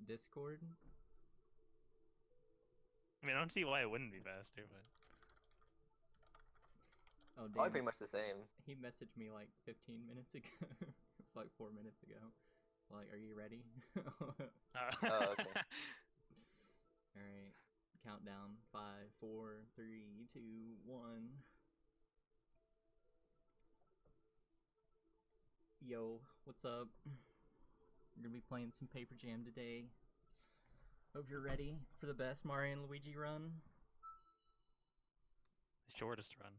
Discord? I mean, I don't see why it wouldn't be faster, but Oh, Probably damn. pretty much the same. He messaged me like 15 minutes ago. It's like 4 minutes ago. Like, are you ready? Oh, okay. Alright. Countdown. 5, 4, 3, 2, 1. Yo, what's up? We're gonna be playing some Paper Jam today. Hope you're ready for the best Mario and Luigi run. the shortest run.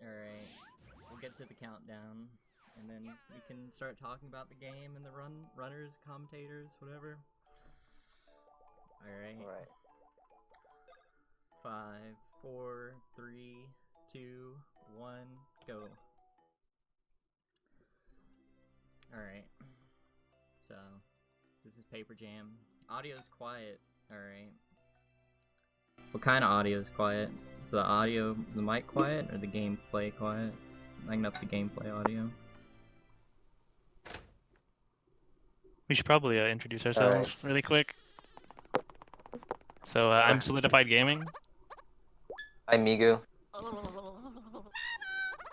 Alright, we'll get to the countdown, and then we can start talking about the game and the runners, commentators, whatever. Alright. Alright. 5, 4, 3, 2, 1, go. Alright. So, this is Paper Jam. Audio's quiet. Alright. What kind of audio is quiet? Is the mic quiet, or the gameplay quiet? I can up the gameplay audio. We should probably introduce ourselves really quick. So I'm Solidified Gaming. I'm Migu.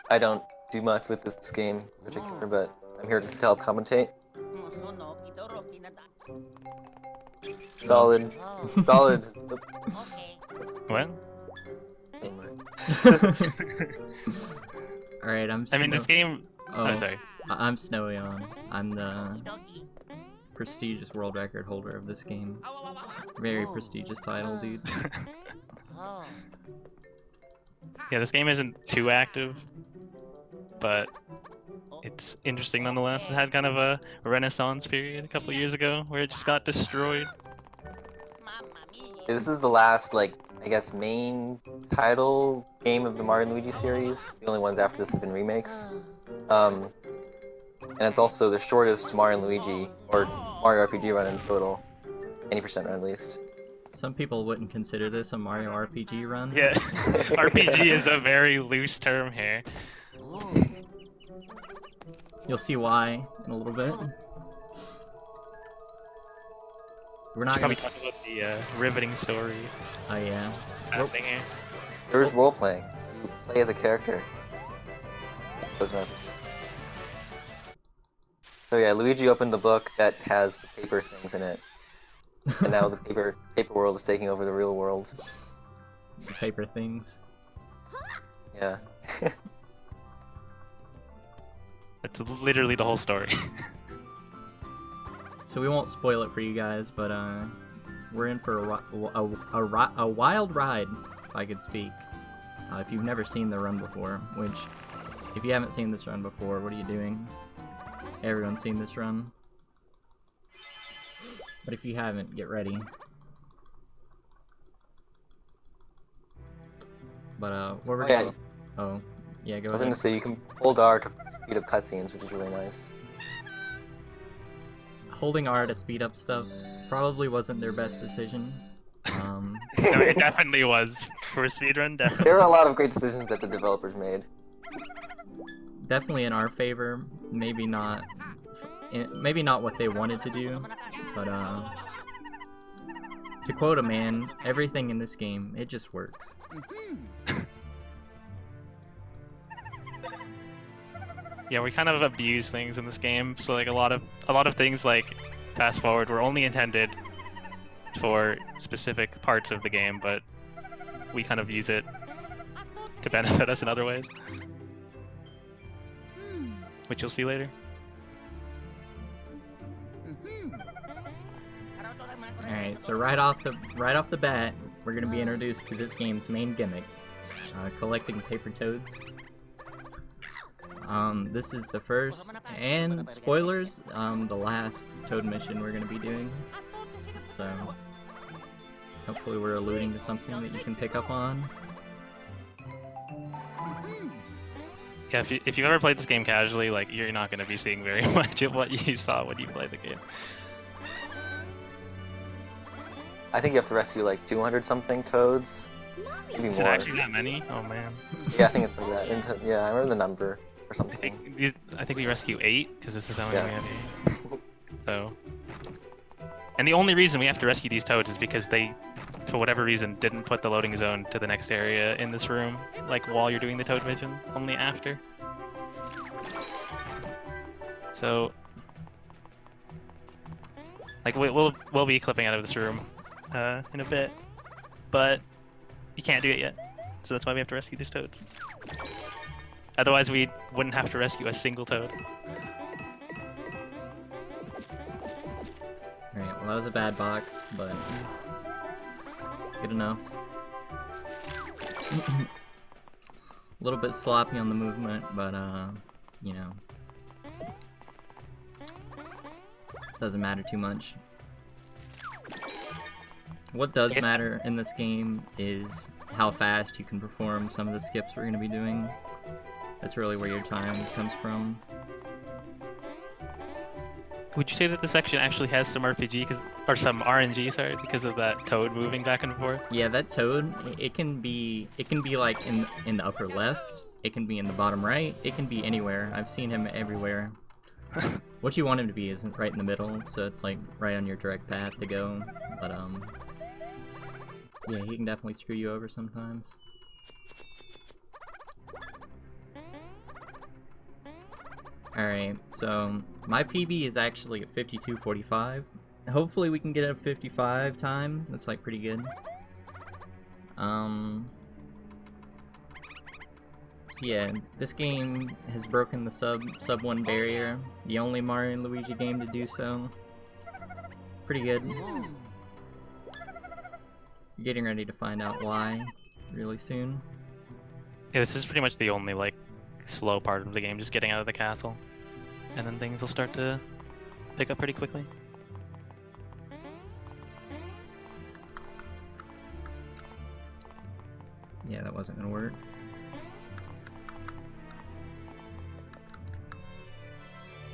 I don't do much with this game in particular, but I'm here to help commentate. Solid. Solid. What? Alright, I mean, this game. Oh, sorry. I'm Snoion. I'm the prestigious world record holder of this game. Very prestigious title, dude. Yeah, this game isn't too active, but it's interesting nonetheless. It had kind of a renaissance period a couple years ago where it just got destroyed. This is the last, like, I guess, main title game of the Mario and Luigi series. The only ones after this have been remakes. And it's also the shortest Mario and Luigi, or Mario RPG run in total. 80% run at least. Some people wouldn't consider this a Mario RPG run. Yeah, RPG is a very loose term here. You'll see why in a little bit. We're not Probably gonna talk about the riveting story Oh yeah. happening here. There's role playing. You play as a character. So yeah, Luigi opened the book that has the paper things in it. And now the paper world is taking over the real world. The paper things. Yeah. That's literally the whole story. So we won't spoil it for you guys, but we're in for a wild ride, if I could speak. If you've never seen the run before, which, if you haven't seen this run before, what are you doing? Everyone's seen this run. But if you haven't, get ready. But where we're going? Oh, yeah, go I was ahead. gonna say you can hold R to speed up cutscenes, which is really nice. Holding R to speed up stuff probably wasn't their best decision. No, it definitely was. For a speedrun, definitely. There are a lot of great decisions that the developers made. Definitely in our favor. Maybe not what they wanted to do, but to quote a man, everything in this game, it just works. Yeah, we kind of abuse things in this game. So like a lot of things like fast forward were only intended for specific parts of the game, but we kind of use it to benefit us in other ways, which you'll see later. Alright, so right off the bat, we're gonna be introduced to this game's main gimmick, collecting paper toads. This is the first, and spoilers, the last toad mission we're gonna be doing. So, hopefully we're alluding to something that you can pick up on. Yeah, if you've ever played this game casually, like, you're not going to be seeing very much of what you saw when you played the game. I think you have to rescue like 200 something toads Maybe Is it more. actually that many? Oh man. Yeah, I think it's like that. Yeah, I remember the number or I something. think we rescue 8 because this is how many Yeah. we have 8. So, and the only reason we have to rescue these toads is because they, for whatever reason, didn't put the loading zone to the next area in this room, like while you're doing the toad mission, only after. So, like we'll be clipping out of this room in a bit, but you can't do it yet. So that's why we have to rescue these toads. Otherwise, we wouldn't have to rescue a single toad. Alright, well that was a bad box, but good enough. A little bit sloppy on the movement, but you know, doesn't matter too much. What does matter in this game is how fast you can perform some of the skips we're going to be doing. That's really where your time comes from. Would you say that this section actually has some RPG, or some RNG, sorry, because of that toad moving back and forth? Yeah, that toad, it can be like in the upper left, it can be in the bottom right, it can be anywhere. I've seen him everywhere. What you want him to be is right in the middle, so it's like right on your direct path to go. But yeah, he can definitely screw you over sometimes. Alright, so my PB is actually at 52:45. Hopefully we can get a 55 time. That's like pretty good. So yeah, this game has broken the sub 1 barrier. The only Mario and Luigi game to do so. Pretty good. Getting ready to find out why really soon. Yeah, this is pretty much the only like slow part of the game, just getting out of the castle, and then things will start to pick up pretty quickly. Yeah, that wasn't gonna work.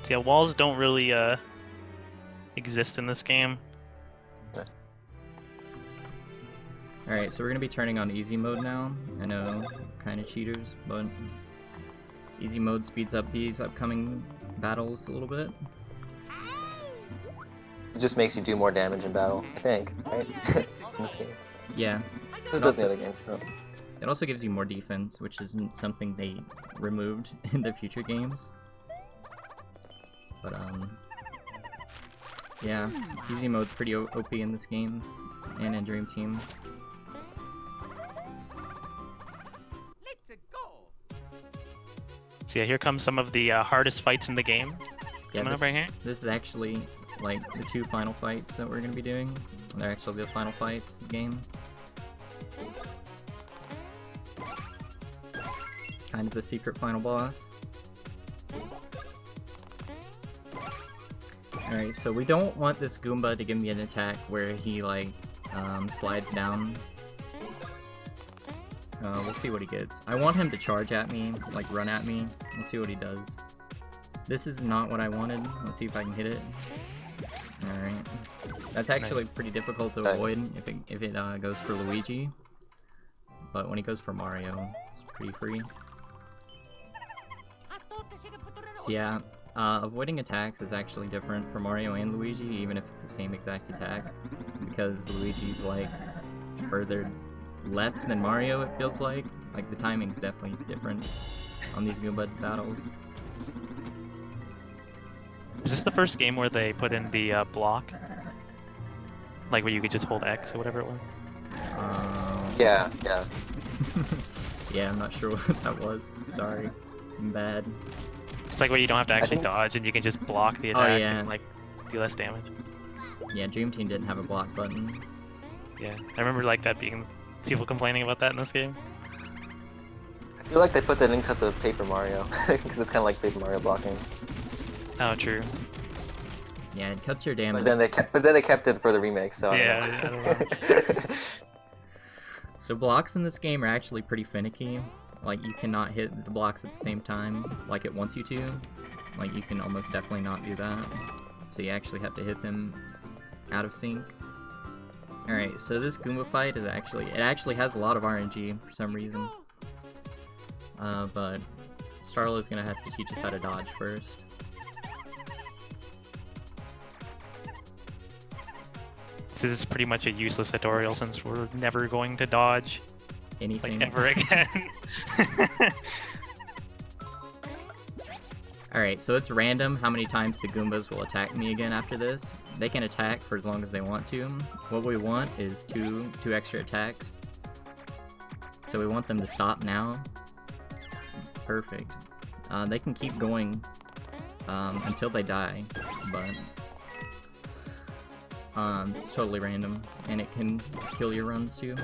So yeah, walls don't really exist in this game. Alright, so we're gonna be turning on easy mode now. I know, kinda cheaters, but easy mode speeds up these upcoming battles a little bit. It just makes you do more damage in battle, I think, right? In this game. Yeah. It does in the other games, so. It also gives you more defense, which isn't something they removed in the future games. But yeah, easy mode's pretty OP in this game, and in Dream Team. So yeah, here comes some of the hardest fights in the game. Yeah, Coming up right here. this is actually like the 2 final fights that we're gonna be doing. They're actually the final fights of the game. Kind of the secret final boss. Alright, so we don't want this Goomba to give me an attack where he like slides down. We'll see what he gets. I want him to charge at me, like run at me. We'll see what he does. This is not what I wanted. Let's see if I can hit it. Alright. That's actually pretty difficult to avoid if it goes for Luigi. But when he goes for Mario, it's pretty free. So yeah, avoiding attacks is actually different for Mario and Luigi, even if it's the same exact attack. Because Luigi's like further left than Mario, it feels like. Like the timing's definitely different on these Goomba battles. Is this the first game where they put in the block? Like where you could just hold X or whatever it was? Yeah. Yeah, I'm not sure what that was. Sorry. I'm bad. It's like where you don't have to actually dodge and you can just block the attack and like do less damage. Yeah, Dream Team didn't have a block button. Yeah, I remember like that being people complaining about that in this game. I feel like they put that in because of Paper Mario, because it's kind of like Paper Mario blocking. Oh, true. Yeah, it cuts your damage. But then they kept it for the remake, so. Yeah, I don't know. So blocks in this game are actually pretty finicky. Like, you cannot hit the blocks at the same time like it wants you to. Like, you can almost definitely not do that. So you actually have to hit them out of sync. Alright, so this Goomba fight is actually has a lot of RNG for some reason. But Starla is gonna have to teach us how to dodge first. This is pretty much a useless tutorial since we're never going to dodge Anything. like ever again. Alright, so it's random how many times the Goombas will attack me again after this. They can attack for as long as they want to. What we want is two extra attacks. So we want them to stop now. Perfect. They can keep going until they die, but it's totally random, and it can kill your runs too.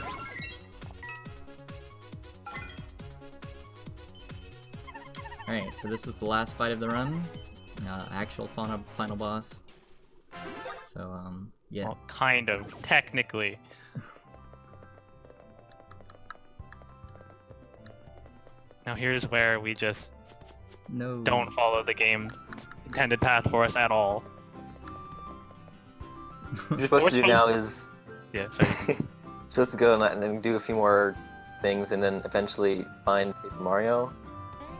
Alright, so this was the last fight of the run. Actual final boss. So, yeah. Well, kind of, technically. Now here's where we just don't follow the game's intended path for us at all. What you're supposed to do now is... Yeah, sorry. You're supposed to go and then do a few more things and then eventually find Paper Mario,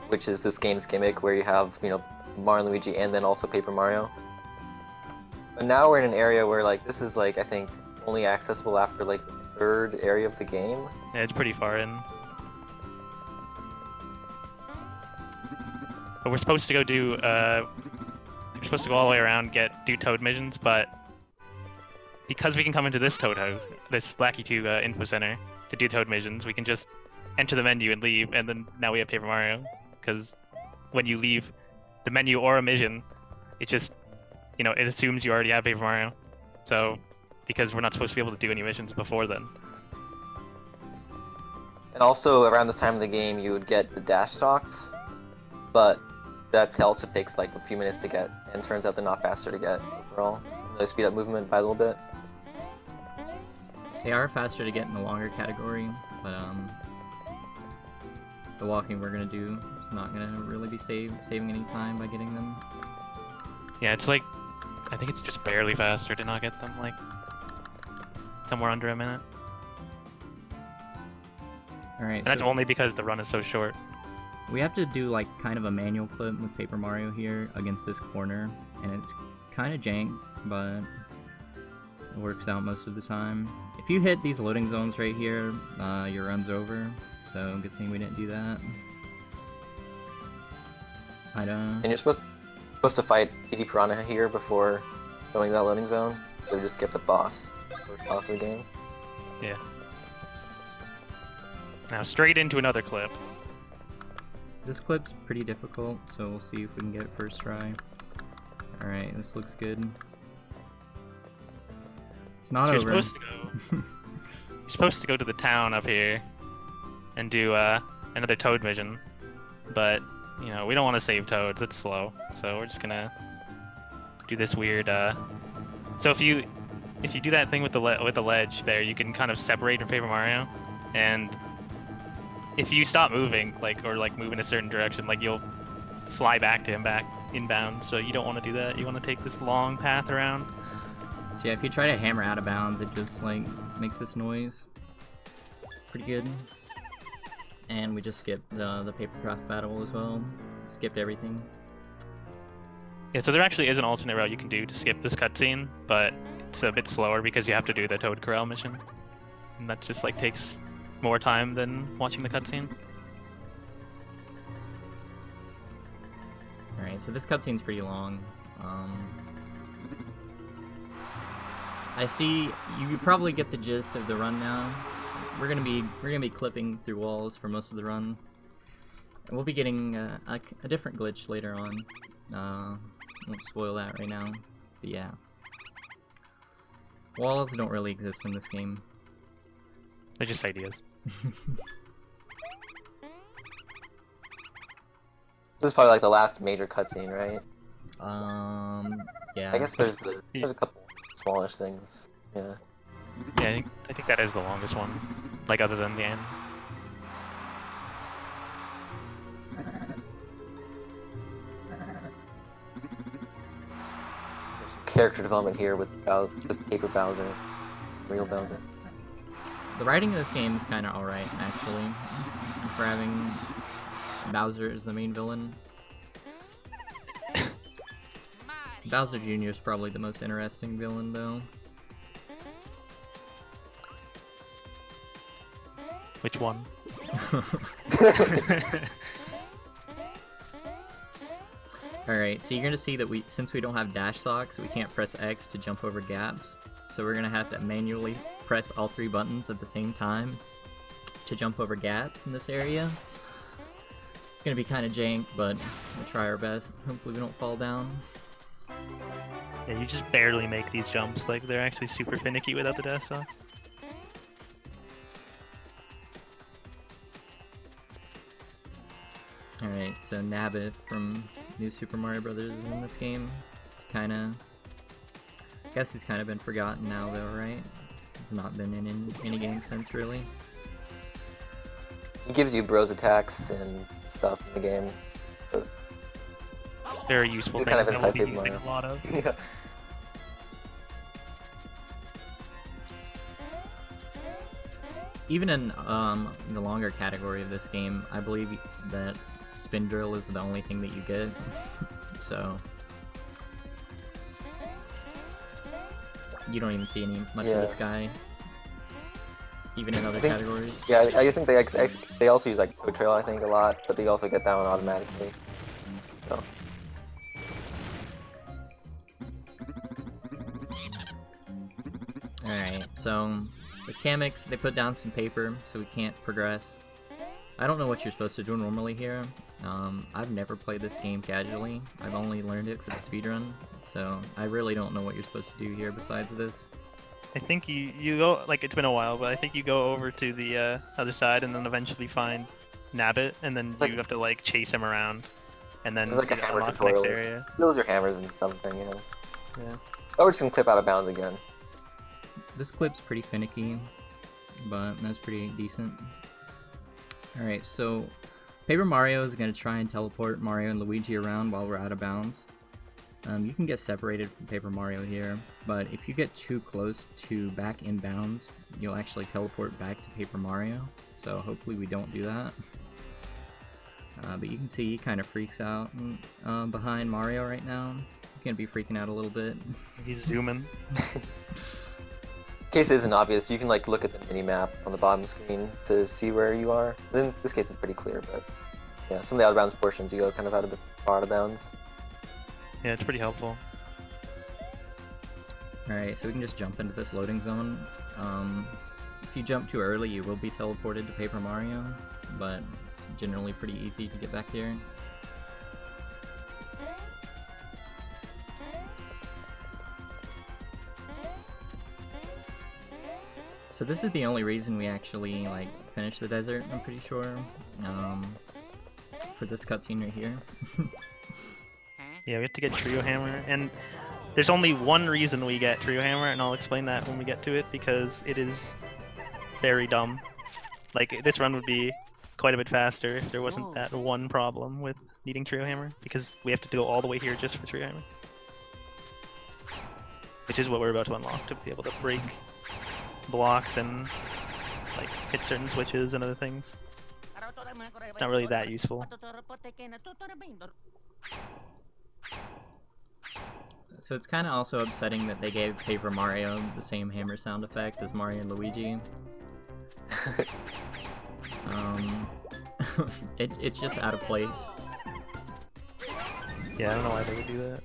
which is this game's gimmick where you have, you know, Mario and Luigi and then also Paper Mario. But now we're in an area where, like, this is, like, I think only accessible after, like, the third area of the game. Yeah, it's pretty far in. But we're supposed to go do, we're supposed to go all the way around, do Toad missions, but because we can come into this Toad House, this Lackey 2 info center, to do Toad missions, we can just enter the menu and leave, and then now we have Paper Mario. Because when you leave the menu or a mission, it just, you know, it assumes you already have Paper Mario. So, because we're not supposed to be able to do any missions before then. And also, around this time of the game, you would get the dash stocks, but that also takes like a few minutes to get, and turns out they're not faster to get overall. They speed up movement by a little bit. They are faster to get in the longer category, but the walking we're gonna do is not gonna really be saving any time by getting them. Yeah, it's like, I think it's just barely faster to not get them, like, somewhere under a minute. Alright, and that's only because the run is so short. We have to do like kind of a manual clip with Paper Mario here against this corner, and it's kind of jank, but it works out most of the time. If you hit these loading zones right here, your run's over, so good thing we didn't do that. And you're supposed to fight Petey Piranha here before going to that loading zone, so just get the boss, first boss of the game. Yeah. Now straight into another clip. This clip's pretty difficult, so we'll see if we can get it first try. Alright, this looks good. It's not over. You're supposed to go to the town up here and do another Toad mission, but you know we don't want to save Toads. It's slow, so we're just gonna do this weird. So if you do that thing with the ledge there, you can kind of separate from Paper Mario, and if you stop moving, or move in a certain direction, like you'll fly back to him back inbound. So you don't want to do that. You want to take this long path around. So yeah, if you try to hammer out of bounds, it just like makes this noise. Pretty good. And we just skipped the papercraft battle as well. Skipped everything. Yeah, so there actually is an alternate route you can do to skip this cutscene, but it's a bit slower because you have to do the Toad Corral mission, and that just like takes more time than watching the cutscene. Alright, so this cutscene's pretty long. I see you probably get the gist of the run now. We're gonna be clipping through walls for most of the run. And we'll be getting a different glitch later on. Won't spoil that right now. But yeah. Walls don't really exist in this game. They're just ideas. This is probably like the last major cutscene, right? Yeah. I guess there's a couple smallish things. Yeah. Yeah, I think that is the longest one, like other than the end. There's some character development here with Paper Bowser. real Bowser. The writing of this game is kind of alright, actually, for having Bowser as the main villain. Bowser Jr. is probably the most interesting villain, though. Which one? Alright, so you're gonna see that since we don't have dash socks, we can't press X to jump over gaps. So we're gonna have to manually press all 3 buttons at the same time to jump over gaps in this area. It's gonna be kind of jank, but we'll try our best. Hopefully we don't fall down. Yeah, you just barely make these jumps. Like, they're actually super finicky without the dash socks. Alright, so Nabbit from New Super Mario Brothers is in this game. It's kinda... I guess he's kind of been forgotten now though, right? He's not been in any game since, really. He gives you bros attacks and stuff in the game. Very useful He's things kind of that we'll inside be Paper using a lot of. Yeah. Even in the longer category of this game, I believe that spin drill is the only thing that you get. So you don't even see much of this guy, even in other categories. Yeah, I think they also use like Toad Trail, I think, a lot, but they also get that one automatically. So. Alright, so the Kameks, they put down some paper so we can't progress. I don't know what you're supposed to do normally here. I've never played this game casually. I've only learned it for the speedrun, so I really don't know what you're supposed to do here besides this. I think you go, like, it's been a while, but I think you go over to the other side and then eventually find Nabbit, and then you have to, like, chase him around, and then It's like a you hammer unlock the next tutorial. area. Steals your hammers and something, you know. Yeah. Oh, we're just gonna clip out of bounds again. This clip's pretty finicky, but that's pretty decent. Alright, so Paper Mario is going to try and teleport Mario and Luigi around while we're out of bounds. You can get separated from Paper Mario here, but if you get too close to back in bounds, you'll actually teleport back to Paper Mario, so hopefully we don't do that. But you can see he kind of freaks out behind Mario right now. He's going to be freaking out a little bit. He's zooming. In case it isn't obvious, you can like look at the mini-map on the bottom screen to see where you are. In this case it's pretty clear, but yeah, some of the out-of-bounds portions you go kind of far out of bounds. Yeah, it's pretty helpful. Alright, so we can just jump into this loading zone. If you jump too early, you will be teleported to Paper Mario, but it's generally pretty easy to get back here. So this is the only reason we actually like finish the desert, I'm pretty sure. For this cutscene right here. Yeah, we have to get Trio Hammer, and there's only one reason we get Trio Hammer, and I'll explain that when we get to it, because it is very dumb. Like, this run would be quite a bit faster if there wasn't that one problem with needing Trio Hammer, because we have to go all the way here just for Trio Hammer. Which is what we're about to unlock, to be able to break blocks and like hit certain switches and other things. Not really that useful. So it's kind of also upsetting that they gave Paper Mario the same hammer sound effect as Mario and Luigi. It's just out of place. Yeah, I don't know why they would do that.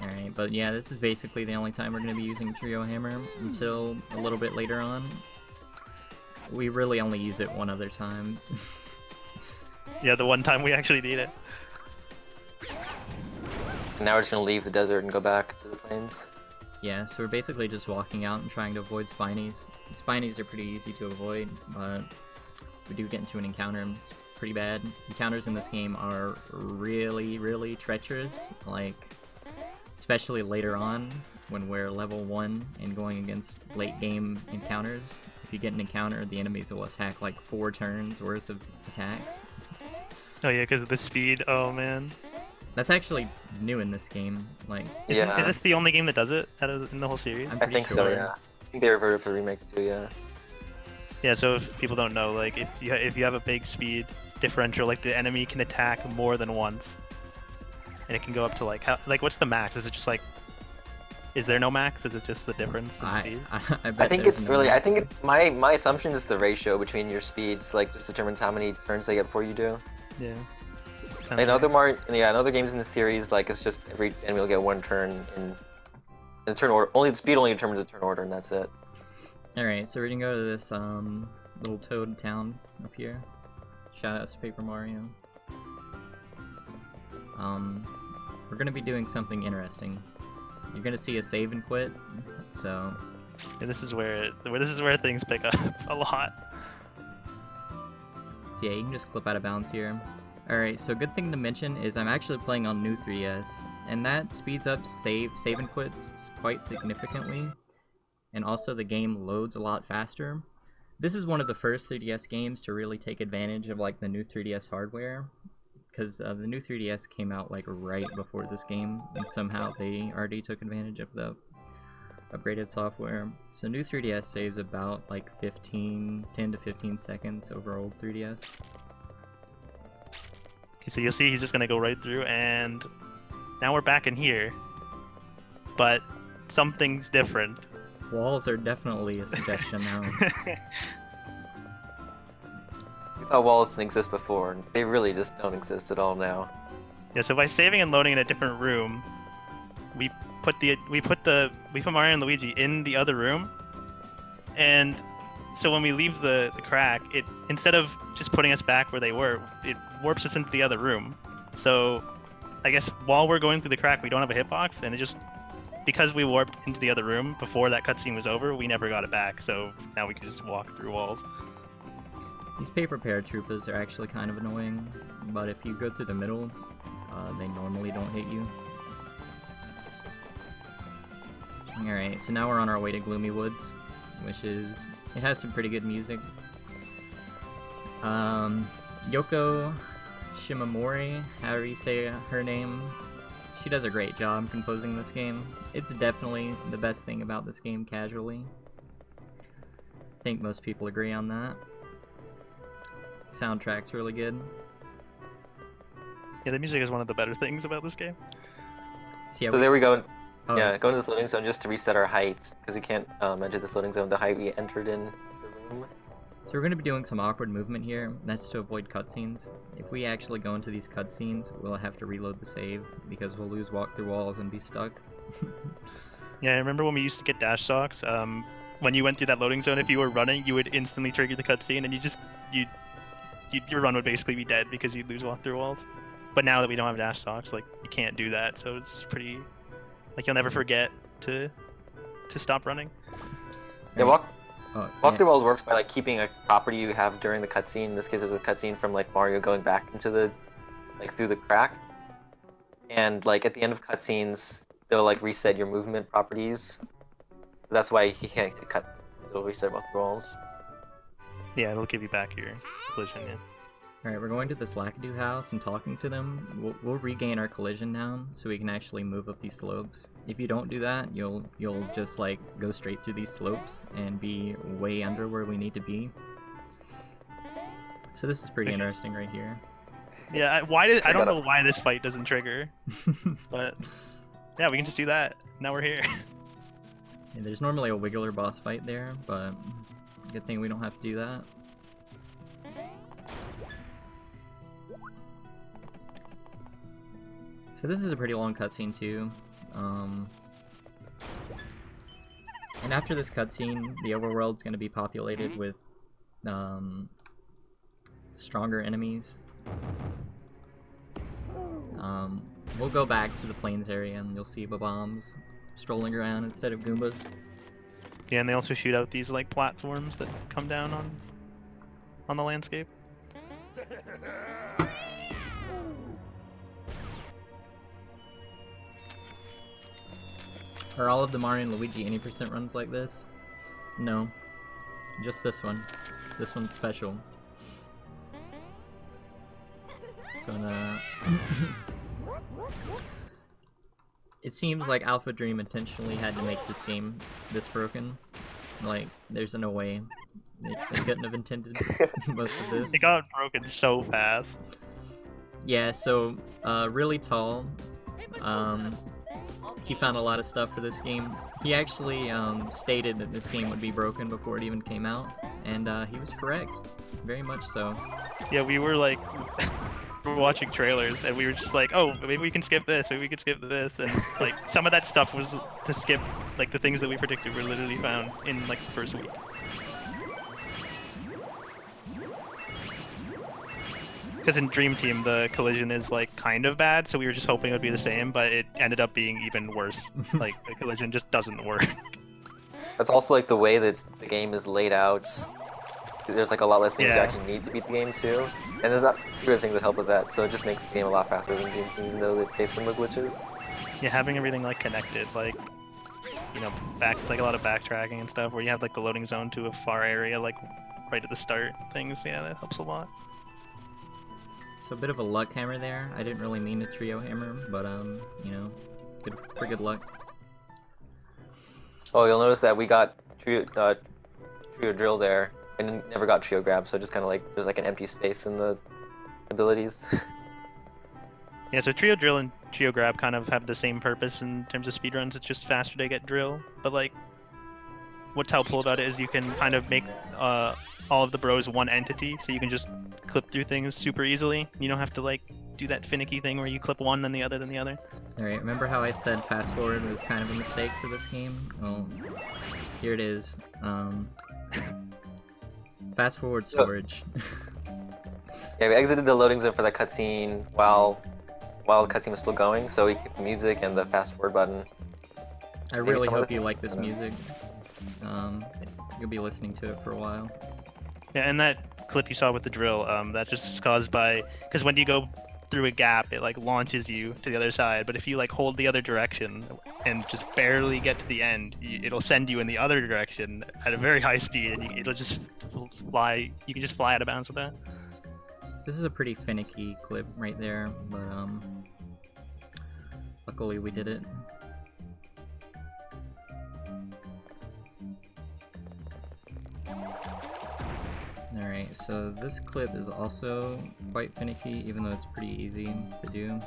Alright, but yeah, this is basically the only time we're going to be using Trio Hammer until a little bit later on. We really only use it one other time. Yeah, the one time we actually need it. Now we're just gonna leave the desert and go back to the plains. Yeah, so we're basically just walking out and trying to avoid Spinies. Spinies are pretty easy to avoid, but we do get into an encounter. It's pretty bad. Encounters in this game are really, really treacherous. Like, especially later on when we're level 1 and going against late game encounters. If you get an encounter, the enemies will attack like 4 turns worth of attacks. Oh yeah, because of the speed. Oh man. That's actually new in this game. Like, Is this the only game that does it in the whole series? I'm I pretty think sure. so. Yeah. I think they reverted for remakes too. Yeah. Yeah, so if people don't know, like if you have a big speed differential, like the enemy can attack more than once, and it can go up to like what's the max? Is it just like, is there no max? Is it just the difference in speed? I bet I think there's it's no really. I max. think my assumption is the ratio between your speeds, like, just determines how many turns they get before you do. Yeah. In other games in the series, like, it's just every enemy will get one turn in the turn order. Only the speed only determines the turn order, and that's it. Alright, so we're gonna go to this little toad town up here. Shout out to Paper Mario. We're gonna be doing something interesting. You're gonna see a save and quit, so Yeah, this is where things pick up a lot. so yeah, you can just clip out of bounds here. Alright, so good thing to mention is I'm actually playing on new 3DS, and that speeds up save and quits quite significantly, and also the game loads a lot faster. This is one of the first 3DS games to really take advantage of like the new 3DS hardware, because the new 3DS came out like right before this game, and somehow they already took advantage of the upgraded software. So new 3DS saves about like 10 to 15 seconds over old 3DS. Okay, so you'll see he's just gonna go right through, and now we're back in here, but something's different. Walls are definitely a suggestion now. We thought walls didn't exist before. They really just don't exist at all now. Yeah, so by saving and loading in a different room, we put Mario and Luigi in the other room, and so when we leave the crack, it, instead of just putting us back where they were, it warps us into the other room. So I guess while we're going through the crack, we don't have a hitbox, and it just, because we warped into the other room before that cutscene was over, we never got it back. So now we can just walk through walls. These paper paratroopers are actually kind of annoying, but if you go through the middle, they normally don't hit you. Alright, so now we're on our way to Gloomy Woods, which is, it has some pretty good music. Yoko Shimomori, however you say her name, she does a great job composing this game. It's definitely the best thing about this game casually. I think most people agree on that. Soundtrack's really good. Yeah, the music is one of the better things about this game. So, yeah, So there we go. oh, Yeah, go into this loading zone just to reset our height, because we can't enter this loading zone the height we entered in the room. So we're going to be doing some awkward movement here. That's to avoid cutscenes. If we actually go into these cutscenes, we'll have to reload the save, because we'll lose walk through walls and be stuck. Yeah, I remember when we used to get dash socks. When you went through that loading zone, if you were running, you would instantly trigger the cutscene, and your run would basically be dead because you'd lose walk through walls. But now that we don't have dash socks, like, you can't do that, so it's pretty, like, you'll never forget to stop running. Yeah, walk yeah. through walls works by like keeping a property you have during the cutscene. In this case, it was a cutscene from like Mario going back into the, like, through the crack, and like at the end of cutscenes, they'll like reset your movement properties. So that's why he can't hit cutscenes. It'll reset walk through walls. Yeah, it'll give you back your collision. Yeah. Alright, we're going to this Lakitu house and talking to them. We'll regain our collision now, so we can actually move up these slopes. If you don't do that, you'll just like go straight through these slopes and be way under where we need to be. So this is pretty interesting right here. Yeah, I don't know why this fight doesn't trigger, but yeah, we can just do that. Now we're here. Yeah, there's normally a Wiggler boss fight there, but good thing we don't have to do that. So this is a pretty long cutscene too. And after this cutscene, the overworld's going to be populated with stronger enemies. We'll go back to the plains area and you'll see bombs strolling around instead of Goombas. Yeah, and they also shoot out these like platforms that come down on the landscape. Are all of the Mario and Luigi any % runs like this? No. Just this one. This one's special. So it seems like Alpha Dream intentionally had to make this game this broken. Like, there's no way they couldn't have intended most of this. It got broken so fast. Yeah, so Really Tall, he found a lot of stuff for this game. He actually stated that this game would be broken before it even came out, and he was correct, very much so. Yeah, we were like, we were watching trailers, and we were just like, oh, maybe we can skip this, maybe we can skip this, and like some of that stuff was to skip. Like the things that we predicted were literally found in like the first week. Because in Dream Team, the collision is like kind of bad, so we were just hoping it would be the same, but it ended up being even worse. Like the collision just doesn't work. That's also like the way that the game is laid out. There's like a lot less things you Yeah. actually need to beat the game too, and there's not other things that help with that. So it just makes the game a lot faster than Dream Team, even though they have similar glitches. Yeah, having everything like connected, like you know, like a lot of backtracking and stuff, where you have like the loading zone to a far area, like right at the start. Things, yeah, that helps a lot. So a bit of a luck hammer there. I didn't really mean a trio hammer, but you know, good luck. Oh, you'll notice that we got trio drill there, and never got trio grab. So just kind of like there's like an empty space in the abilities. Yeah, so Trio Drill and Trio Grab kind of have the same purpose in terms of speedruns. It's just faster to get drill, but like, what's helpful about it is you can kind of make all of the bros one entity, so you can just clip through things super easily. You don't have to like do that finicky thing where you clip one then the other then the other. Alright, remember how I said fast forward was kind of a mistake for this game? Well, here it is. Fast forward storage. Yeah, we exited the loading zone for that cutscene while the cutscene was still going, so we kept the music and the fast forward button. I Maybe really some other hope you things? like this I don't know. music. You'll be listening to it for a while. Yeah, and that clip you saw with the drill, that just is caused by, because when you go through a gap, it like launches you to the other side. But if you like hold the other direction and just barely get to the end, it'll send you in the other direction at a very high speed, and it'll just fly. You can just fly out of bounds with that. This is a pretty finicky clip right there, but luckily we did it. Alright, so this clip is also quite finicky, even though it's pretty easy to do.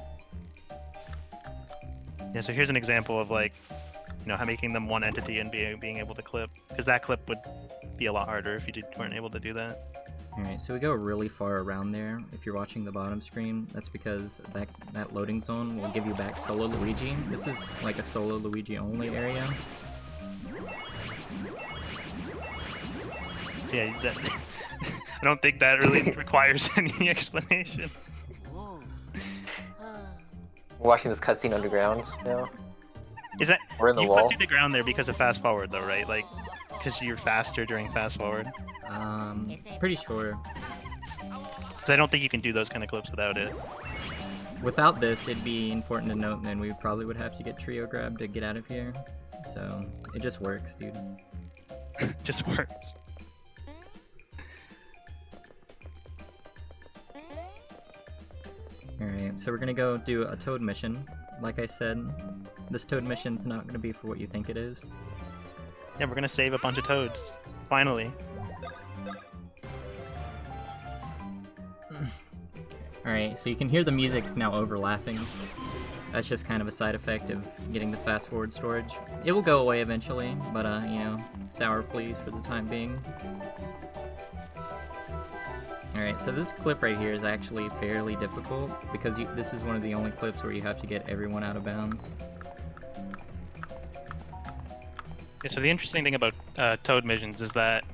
Yeah, so here's an example of like, you know, how making them one entity and being able to clip, because that clip would be a lot harder if you weren't able to do that. Alright, so we go really far around there. If you're watching the bottom screen, that's because that loading zone will give you back solo Luigi. This is like a solo Luigi only area. So yeah, that, I don't think that really requires any explanation. We're watching this cutscene underground now. Is that We're in the you wall. put through the ground there because of fast forward though, right? Like, because you're faster during fast forward. Pretty sure. Because I don't think you can do those kind of clips without it. Without this, it'd be important to note then we probably would have to get trio grab to get out of here. So, it just works, dude. Just works. Alright, so we're gonna go do a Toad mission. Like I said, this Toad mission's not gonna be for what you think it is. Yeah, we're gonna save a bunch of toads. Finally. Alright, so you can hear the music's now overlapping. That's just kind of a side effect of getting the fast forward storage. It will go away eventually, but you know, sour please for the time being. Alright, so this clip right here is actually fairly difficult because this is one of the only clips where you have to get everyone out of bounds. Yeah, so the interesting thing about Toad missions is that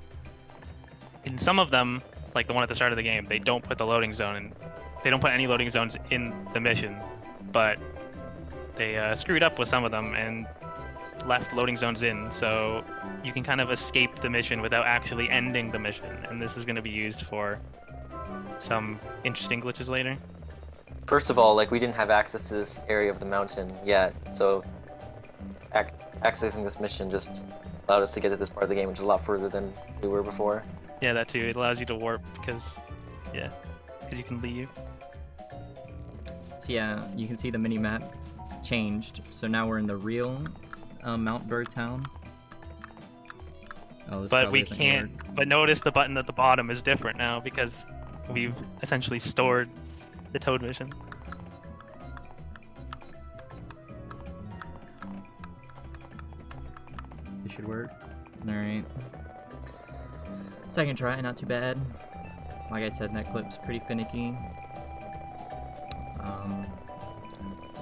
in some of them, like the one at the start of the game, they don't put the loading zone in. They don't put any loading zones in the mission, but they screwed up with some of them and left loading zones in, so you can kind of escape the mission without actually ending the mission, and this is going to be used for some interesting glitches later. First of all, like we didn't have access to this area of the mountain yet, so accessing this mission just allowed us to get to this part of the game, which is a lot further than we were before. Yeah, that too. It allows you to warp because you can leave. So yeah, you can see the mini-map changed. So now we're in the real Mount Burr town. Oh, this But probably we isn't can't. ordered. But notice the button at the bottom is different now because we've essentially stored the Toad mission. This should work. Alright. Second try, not too bad. Like I said, that clip's pretty finicky.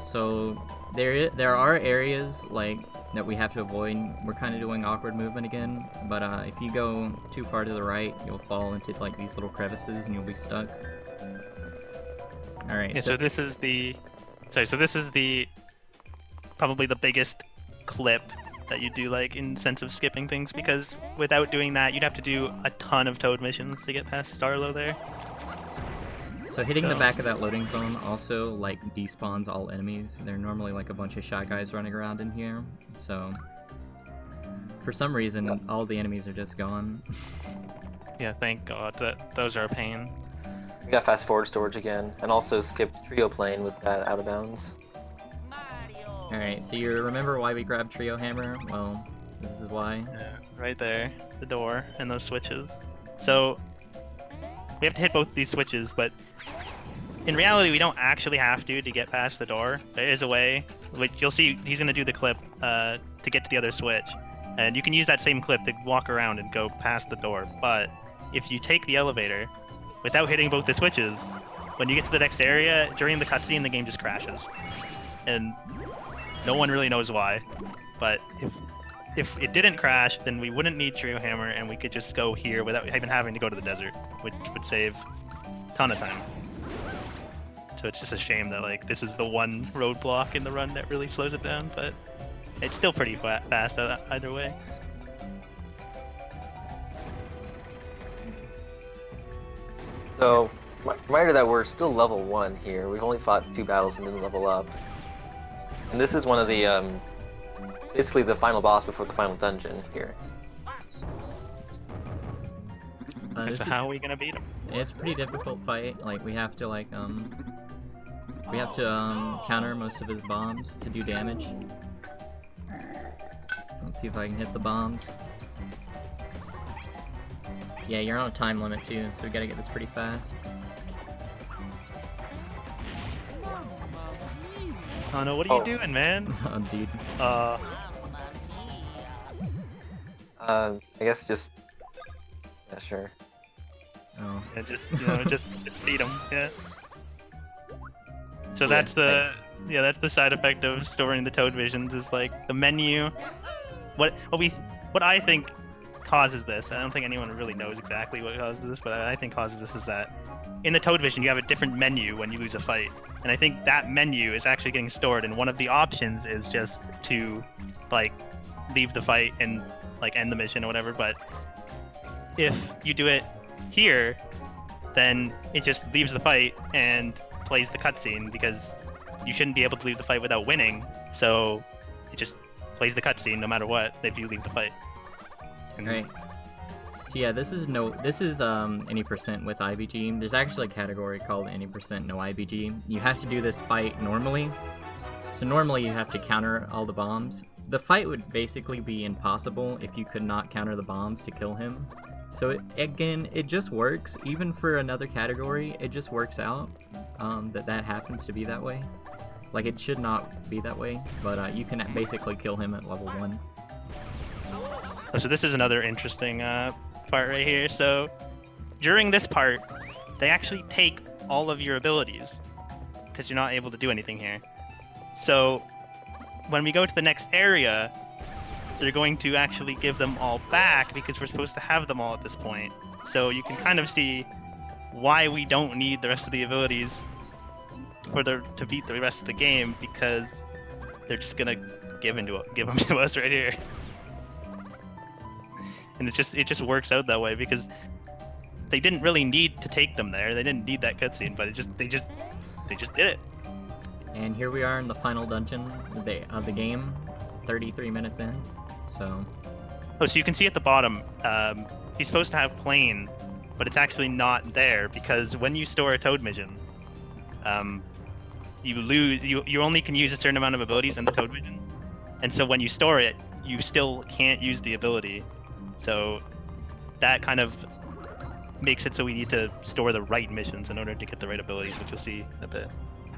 So there are areas like that we have to avoid. We're kind of doing awkward movement again, but if you go too far to the right, you'll fall into like these little crevices and you'll be stuck. All right. Yeah, so this is the, sorry. So this is the probably the biggest clip that you do like in sense of skipping things, because without doing that, you'd have to do a ton of Toad missions to get past Starlow there. So hitting the back of that loading zone also like despawns all enemies. They're normally like a bunch of shy guys running around in here. So for some reason, all the enemies are just gone. Yeah, thank God. Those are a pain. We got fast forward storage again, and also skipped trio plane with that out of bounds. Alright, so you remember why we grabbed Trio Hammer? Well, this is why. Yeah, right there, the door and those switches. So we have to hit both these switches, but in reality, we don't actually have to get past the door. There is a way, which you'll see he's going to do the clip to get to the other switch. And you can use that same clip to walk around and go past the door. But if you take the elevator without hitting both the switches, when you get to the next area, during the cutscene, the game just crashes. And no one really knows why. But if it didn't crash, then we wouldn't need Trio Hammer, and we could just go here without even having to go to the desert, which would save a ton of time. So it's just a shame that like this is the one roadblock in the run that really slows it down, but it's still pretty fast either way. So, reminder that we're still level 1 here. We've only fought 2 battles and didn't level up. And this is one of the, basically the final boss before the final dungeon here. So how are we gonna beat him? It's a pretty difficult fight. Like we have to counter most of his bombs to do damage. Let's see if I can hit the bombs. Yeah, you're on a time limit too, so we gotta get this pretty fast. Oh no, what are you doing, man? Oh, dude. I guess just... yeah, sure. Oh. Yeah, just beat him, yeah. So Yeah, that's the thanks. that's the side effect of storing the Toad visions, is like the menu. What I think causes this, I don't think anyone really knows exactly what causes this, but I think causes this is that in the Toad vision you have a different menu when you lose a fight, and I think that menu is actually getting stored, and one of the options is just to like leave the fight and like end the mission or whatever. But if you do it here, then it just leaves the fight and plays the cutscene, because you shouldn't be able to leave the fight without winning, so it just plays the cutscene no matter what if you leave the fight. Right. So yeah, this is any percent with IBG. There's actually a category called any percent no IBG. You have to do this fight normally. So normally you have to counter all the bombs. The fight would basically be impossible if you could not counter the bombs to kill him. So it just works. Even for another category, it just works out that happens to be that way. Like, it should not be that way, but you can basically kill him at level 1. Oh, so this is another interesting part right here. So during this part, they actually take all of your abilities, because you're not able to do anything here. So when we go to the next area, they're going to actually give them all back, because we're supposed to have them all at this point. So you can kind of see why we don't need the rest of the abilities to beat the rest of the game, because they're just gonna give them to us right here. And it just works out that way, because they didn't really need to take them there. They didn't need that cutscene, but they just did it. And here we are in the final dungeon of the game, 33 minutes in. So you can see at the bottom, he's supposed to have plane, but it's actually not there, because when you store a Toad mission, you lose. You only can use a certain amount of abilities in the Toad Vision, and so when you store it, you still can't use the ability. So that kind of makes it so we need to store the right missions in order to get the right abilities, which you'll see in a bit.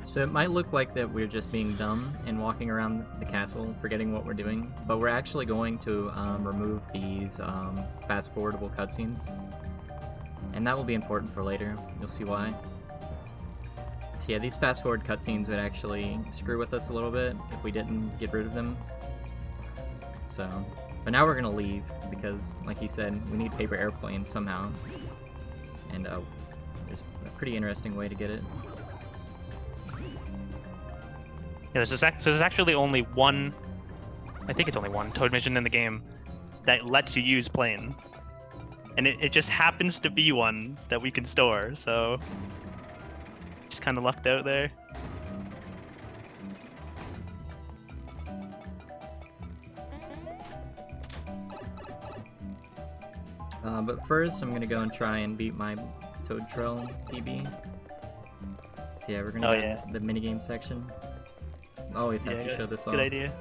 So it might look like that we're just being dumb and walking around the castle, forgetting what we're doing, but we're actually going to remove these fast-forwardable cutscenes, and that will be important for later. You'll see why. So yeah, these fast-forward cutscenes would actually screw with us a little bit if we didn't get rid of them. So, but now we're gonna leave because, like he said, we need paper airplane somehow, and there's a pretty interesting way to get it. Yeah, so there's actually only one, I think it's only one Toad mission in the game that lets you use plane. And it just happens to be one that we can store, so just kind of lucked out there. But first, I'm gonna go and try and beat my Toad Trail PB. So yeah, we're gonna do the minigame section. Always have to show this off. Good idea.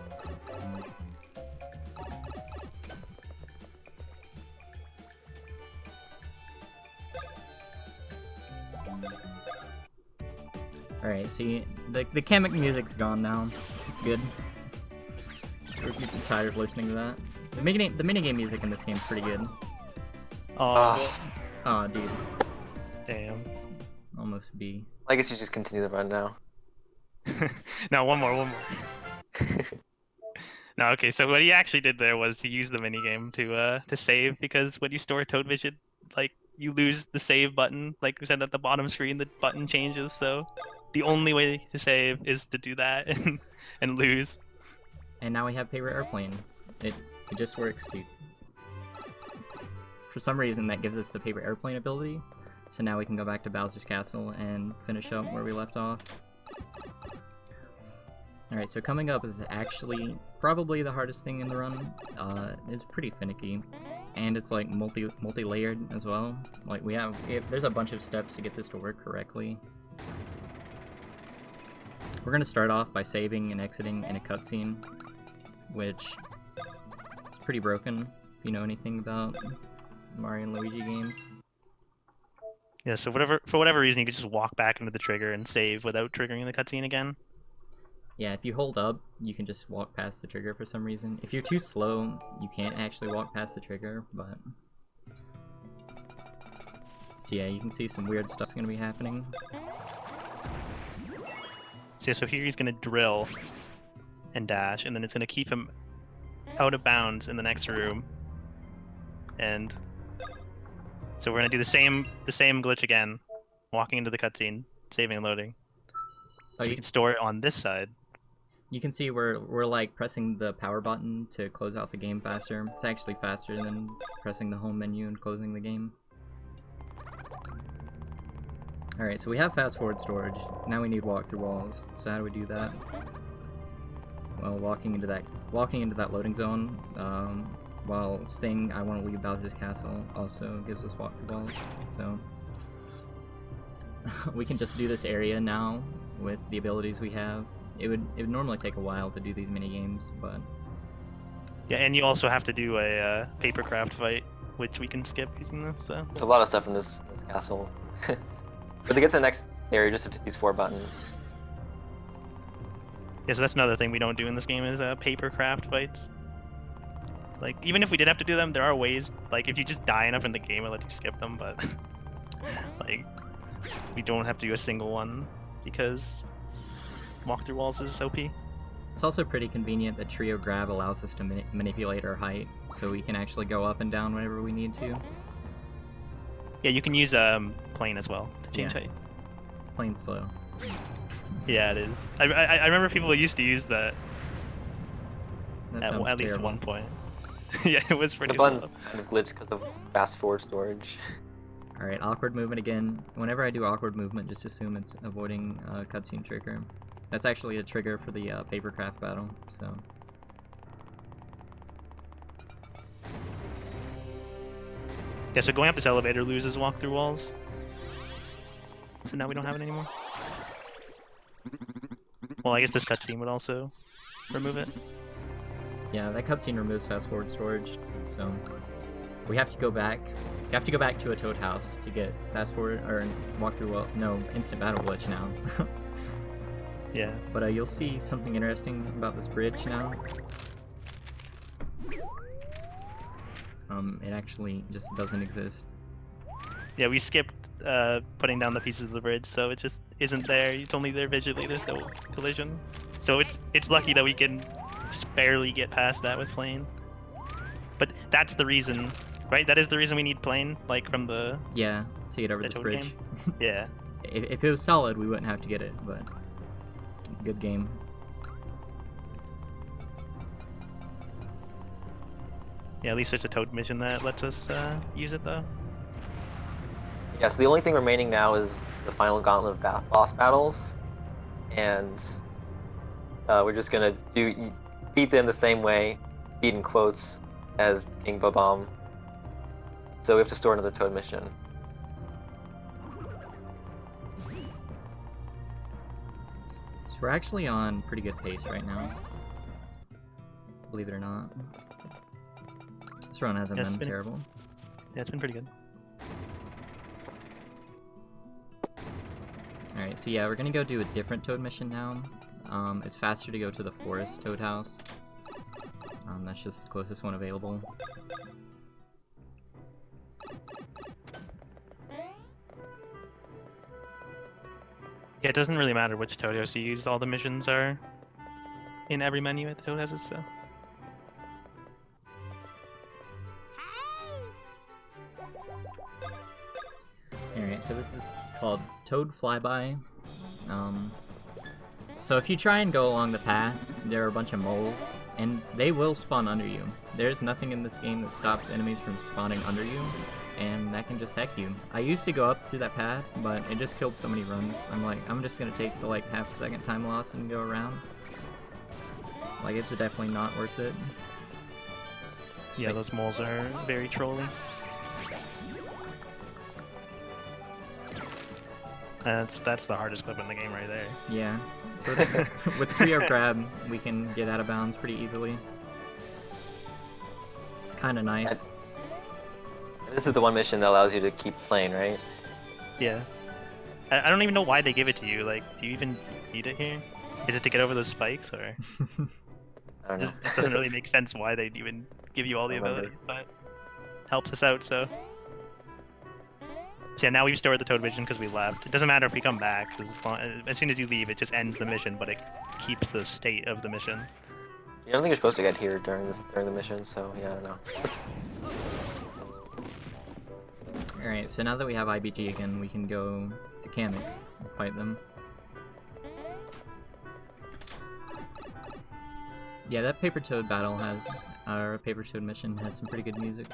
Alright, see, the Kamek music's gone now. It's good. We're tired of listening to that. The minigame music in this game's pretty good. Oh, Dude. damn. Almost B. I guess you just continue the run now. No, one more. No, okay, so what he actually did there was to use the minigame to save, because when you store Toad Vision, like, you lose the save button. Like we said at the bottom screen, the button changes, so the only way to save is to do that and lose. And now we have paper airplane. It just works, dude. For some reason, that gives us the paper airplane ability, so now we can go back to Bowser's Castle and finish up where we left off. Alright, so coming up is actually probably the hardest thing in the run. It's pretty finicky, and it's like multi-layered as well. Like there's a bunch of steps to get this to work correctly. We're gonna start off by saving and exiting in a cutscene, which is pretty broken if you know anything about Mario and Luigi games. Yeah, so for whatever reason, you could just walk back into the trigger and save without triggering the cutscene again. Yeah, if you hold up, you can just walk past the trigger for some reason. If you're too slow, you can't actually walk past the trigger, but... So yeah, you can see some weird stuff's gonna be happening. So here he's gonna drill and dash, and then it's gonna keep him out of bounds in the next room. And so we're gonna do the same glitch again, walking into the cutscene, saving and loading. So we can store it on this side. You can see we're like pressing the power button to close out the game faster. It's actually faster than pressing the home menu and closing the game. Alright, so we have fast forward storage. Now we need walk through walls. So how do we do that? Well, walking into that loading zone, while saying I want to leave Bowser's Castle also gives us walk through walls. So we can just do this area now with the abilities we have. It would normally take a while to do these mini games, but yeah, and you also have to do a paper craft fight, which we can skip using this. So there's a lot of stuff in this castle. But to get to the next area, you just have to hit these 4 buttons. Yeah, so that's another thing we don't do in this game is paper craft fights. Like, even if we did have to do them, there are ways. Like, if you just die enough in the game, it lets you skip them. But like, we don't have to do a single one because walk through walls is OP. It's also pretty convenient that Trio Grab allows us to manipulate our height, so we can actually go up and down whenever we need to. Yeah, you can use plane as well to change height. Plane's slow. Yeah, it is. I remember people used to use that at least terrible. one point. Yeah, it was pretty The buttons slow. kind of glitched because of fast forward storage. Alright, awkward movement again. Whenever I do awkward movement, just assume it's avoiding a cutscene trigger. That's actually a trigger for the papercraft battle, so... Yeah, so going up this elevator loses walk through walls. So now we don't have it anymore. Well, I guess this cutscene would also remove it. Yeah, that cutscene removes fast forward storage, so we have to go back. You have to go back to a Toad house to get fast forward or walk through. Well, no, instant battle glitch now. Yeah. But you'll see something interesting about this bridge now. It actually just doesn't exist. Yeah, we skipped putting down the pieces of the bridge, so it just isn't there. It's only there visually. There's no collision. So it's lucky that we can just barely get past that with Flame. But that's the reason, right? That is the reason we need Plane, like from the Yeah, to get over this Toad bridge. game? Yeah. If it was solid, we wouldn't have to get it, but good game. Yeah, at least there's a Toad mission that lets us use it though. Yeah, so the only thing remaining now is the final gauntlet of boss battles, and we're just gonna beat them the same way, beat in quotes, as King Bob-omb. So we have to store another Toad mission. So we're actually on pretty good pace right now. Believe it or not. This run hasn't been terrible. Yeah, it's been pretty good. Alright, so yeah, we're gonna go do a different Toad mission now. It's faster to go to the Forest Toad house. That's just the closest one available. Yeah, it doesn't really matter which Toad house you use. All the missions are in every menu at the Toad houses, so. Alright, so this is called Toad Flyby. So if you try and go along the path, there are a bunch of moles, and they will spawn under you. There's nothing in this game that stops enemies from spawning under you, and that can just heck you. I used to go up to that path, but it just killed so many runs. I'm like, I'm just gonna take the like half-second time loss and go around. Like, it's definitely not worth it. Yeah, those moles are very trolly. That's the hardest clip in the game right there. Yeah. So with trio grab, we can get out of bounds pretty easily. It's kind of nice. This is the one mission that allows you to keep playing, right? Yeah. I don't even know why they give it to you. Like, do you even need it here? Is it to get over those spikes, or? I don't know. This doesn't really make sense why they'd even give you all the abilities, but helps us out, so. So yeah, now we've stored the Toad mission because we left. It doesn't matter if we come back, because as soon as you leave, it just ends the mission, but it keeps the state of the mission. Yeah, I don't think you're supposed to get here during the mission, so yeah, I don't know. Alright, so now that we have IBG again, we can go to Kamek and fight them. Yeah, that Paper Toad battle has, our Paper Toad mission has some pretty good music.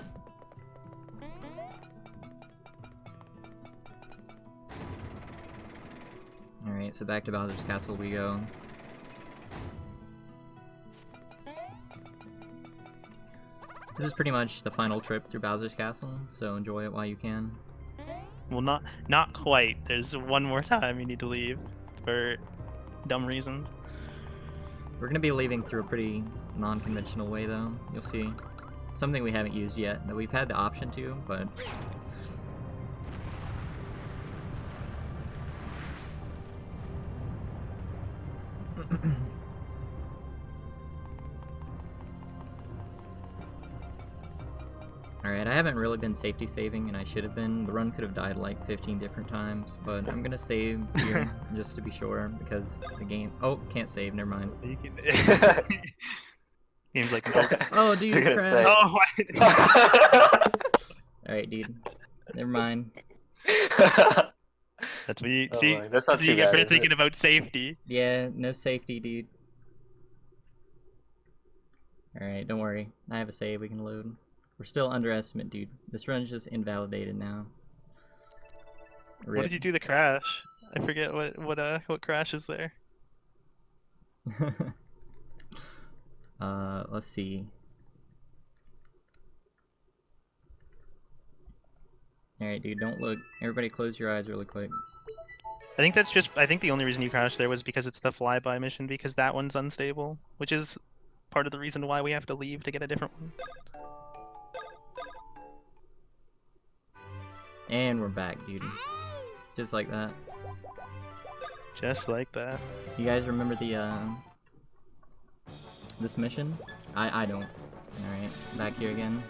Alright, so back to Bowser's Castle we go. This is pretty much the final trip through Bowser's Castle, so enjoy it while you can. Well, not quite. There's one more time you need to leave for dumb reasons. We're gonna be leaving through a pretty non-conventional way though, you'll see. Something we haven't used yet, that we've had the option to, but... Alright, I haven't really been safety saving, and I should have been. The run could have died like 15 different times, but I'm gonna save here just to be sure, because the game... Oh, can't save, never mind. Game's like, nope. Oh, dude, crap. Oh, Alright, dude. Never mind. That's what you Oh see. my, that's not what too you get bad, for is thinking it? about safety. Yeah, no safety, dude. Alright, don't worry. I have a save we can load. We're still underestimate, dude. This run's just invalidated now. What did you do to crash? I forget what crashes there. Let's see. Alright, dude, don't look. Everybody close your eyes really quick. I think that's just. I think the only reason you crashed there was because it's the flyby mission, because that one's unstable, which is part of the reason why we have to leave to get a different one. And we're back, dude. Just like that. Just like that. You guys remember the this mission? I don't. Alright, back here again.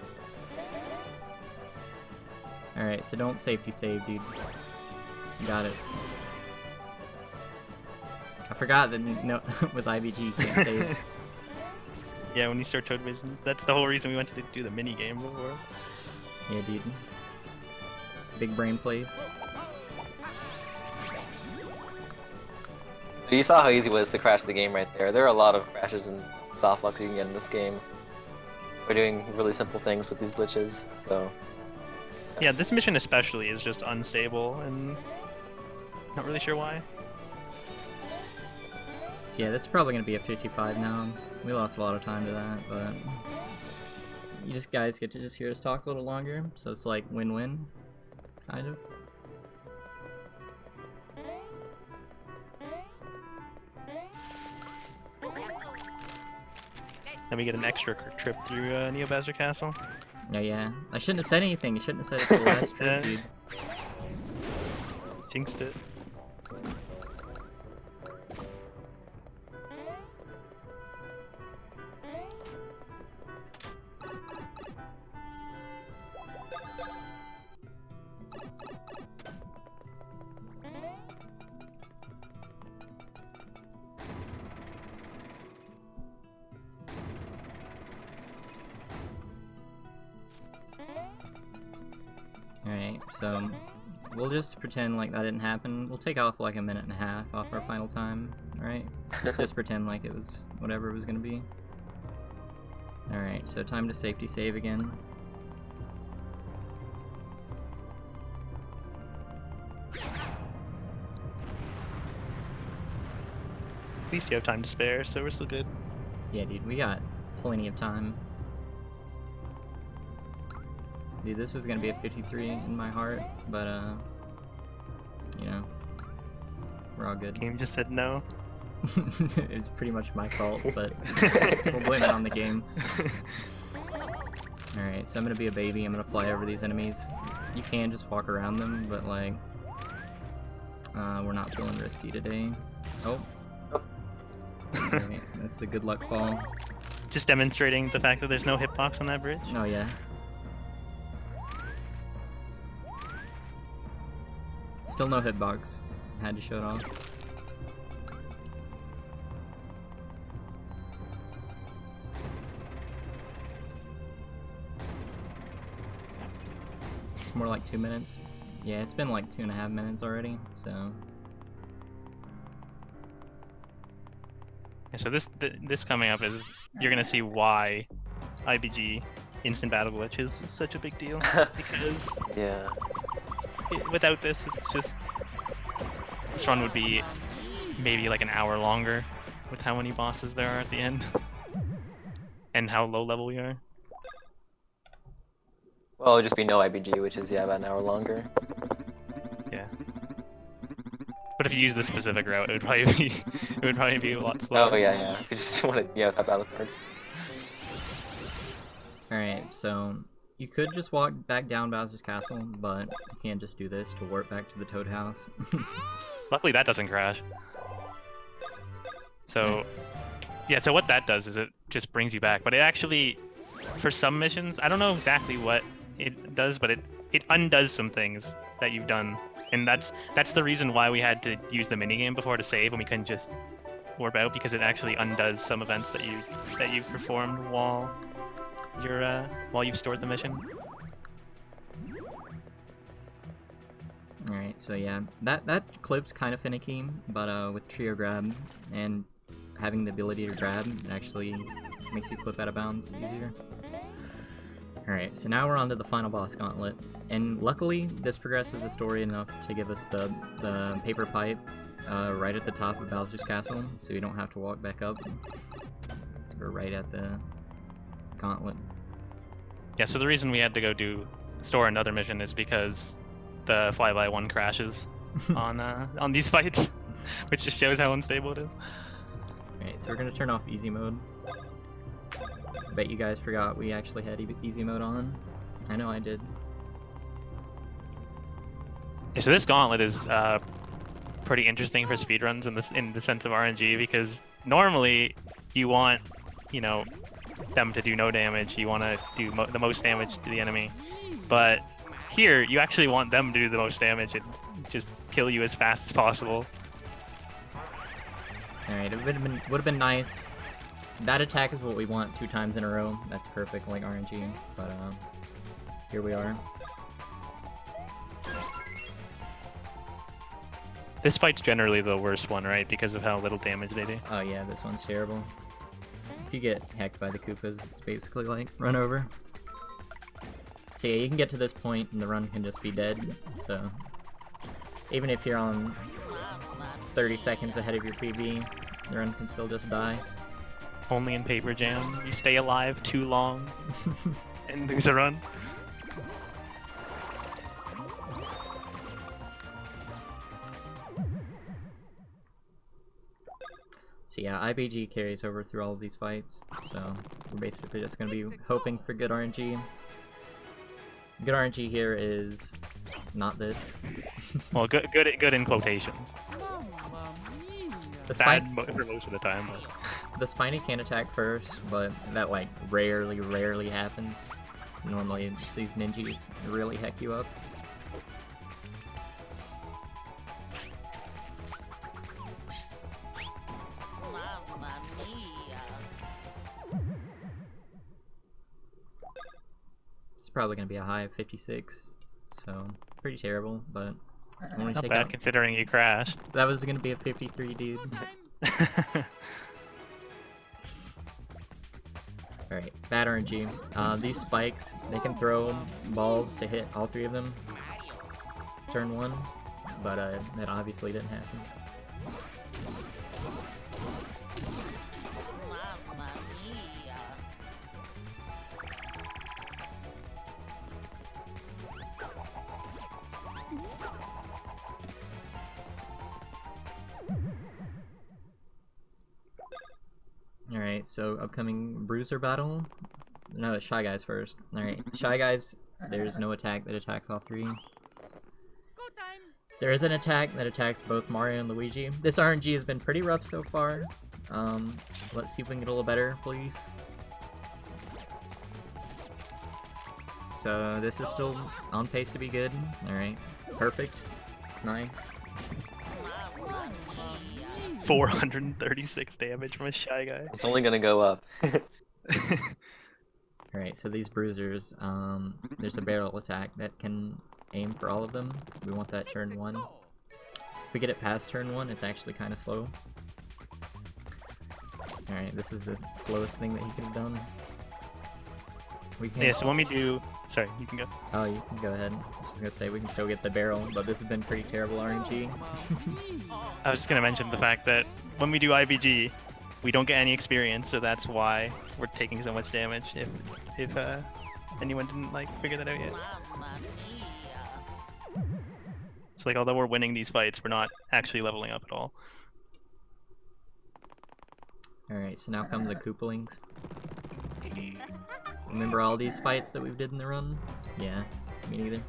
Alright, so don't safety save, dude. You got it. I forgot that no with IBG you can't save. Yeah, when you start Toad Vision, that's the whole reason we went to do the mini game before. Yeah, dude. Big brain plays. You saw how easy it was to crash the game right there. There are a lot of crashes and softlocks you can get in this game. We're doing really simple things with these glitches, so... Yeah, this mission especially is just unstable, and not really sure why. So yeah, this is probably gonna be a 55 now. We lost a lot of time to that, but you just guys get to just hear us talk a little longer, so it's like win-win, kind of. Then we get an extra trip through Neo-Bowser Castle. Oh yeah, I shouldn't have said anything. You shouldn't have said it's the last trip, dude. Jinxed it. Alright, so we'll just pretend like that didn't happen. We'll take off like a minute and a half off our final time, alright? Just pretend like it was whatever it was gonna be. Alright, so time to safety save again. At least you have time to spare, so we're still good. Yeah, dude, we got plenty of time. Dude, this was gonna be a 53 in my heart, but you know, we're all good. Game just said no. It's pretty much my fault, but we'll blame it on the game. Alright, so I'm gonna be a baby, I'm gonna fly over these enemies. You can just walk around them, but like, we're not feeling risky today. Oh. Alright, that's a good luck fall. Just demonstrating the fact that there's no hitbox on that bridge. Oh yeah. Still no hitbox. Had to show it off. It's more like 2 minutes. Yeah, it's been like 2.5 minutes already, so... So this coming up is, you're gonna see why IBG instant battle glitch is such a big deal, because Yeah. without this, it's just, this run would be maybe like an hour longer with how many bosses there are at the end and how low level we are. Well, it would just be no IBG, which is, yeah, about an hour longer. Yeah. But if you use the specific route, it would probably be a lot slower. Oh, yeah, yeah. If you just want to, yeah, without battle cards. Alright, so you could just walk back down Bowser's Castle, but you can't just do this to warp back to the Toad House. Luckily that doesn't crash. So, yeah, so what that does is it just brings you back, but it actually, for some missions, I don't know exactly what it does, but it undoes some things that you've done. And that's the reason why we had to use the minigame before to save, and we couldn't just warp out, because it actually undoes some events that you've performed while you've stored the mission. Alright, so yeah, that clip's kind of finicky, but with trio grab and having the ability to grab, it actually makes you clip out of bounds easier. Alright, so now we're on to the final boss gauntlet, and luckily this progresses the story enough to give us the paper pipe right at the top of Bowser's Castle, so we don't have to walk back up. We're right at the gauntlet. Yeah, so the reason we had to go store another mission is because the flyby one crashes on these fights, which just shows how unstable it is. Alright, so we're gonna turn off easy mode. Bet you guys forgot we actually had easy mode on. I know I did. Yeah, so this gauntlet is pretty interesting for speedruns in the sense of RNG, because normally you want, you know, them to do no damage. You want to do the most damage to the enemy, but here you actually want them to do the most damage and just kill you as fast as possible. Alright, it would have been nice. That attack is what we want 2 times in a row. That's perfect, like RNG. But here we are. This fight's generally the worst one, right? Because of how little damage they do. Oh yeah, this one's terrible. If you get hacked by the Koopas, it's basically like run over. So yeah, you can get to this point and the run can just be dead. So even if you're on 30 seconds ahead of your PB, the run can still just die. Only in Paper Jam, you stay alive too long and lose a run. So yeah, IBG carries over through all of these fights, so we're basically just going to be hoping for good RNG. Good RNG here is not this. Well, good in quotations. Bad for most of the time. But... The Spiny can attack first, but that like rarely happens. Normally it's these ninjas really heck you up. It's probably going to be a high of 56, so pretty terrible, but only not take bad out... considering you crashed. That was going to be a 53, dude. Alright, bad RNG. These spikes, they can throw balls to hit all 3 of them turn 1, but that obviously didn't happen. Alright, so upcoming Bruiser battle. No, it's Shy Guys first. Alright, Shy Guys, there's no attack that attacks all 3. There is an attack that attacks both Mario and Luigi. This RNG has been pretty rough so far. Let's see if we can get a little better, please. So this is still on pace to be good. Alright, perfect. Nice. 436 damage from a Shy Guy. It's only gonna go up. Alright, so these bruisers, there's a barrel attack that can aim for all of them. We want that turn 1. If we get it past turn 1, it's actually kind of slow. Alright, this is the slowest thing that he could have done. We can... Yeah, so when we do... Sorry, you can go. Oh, you can go ahead. I was just gonna say we can still get the barrel, but this has been pretty terrible RNG. I was just gonna mention the fact that when we do IBG, we don't get any experience, so that's why we're taking so much damage. If anyone didn't like figure that out yet. It's like although we're winning these fights, we're not actually leveling up at all. Alright, so now come the Koopalings. Remember all these fights that we've did in the run? Yeah, me neither.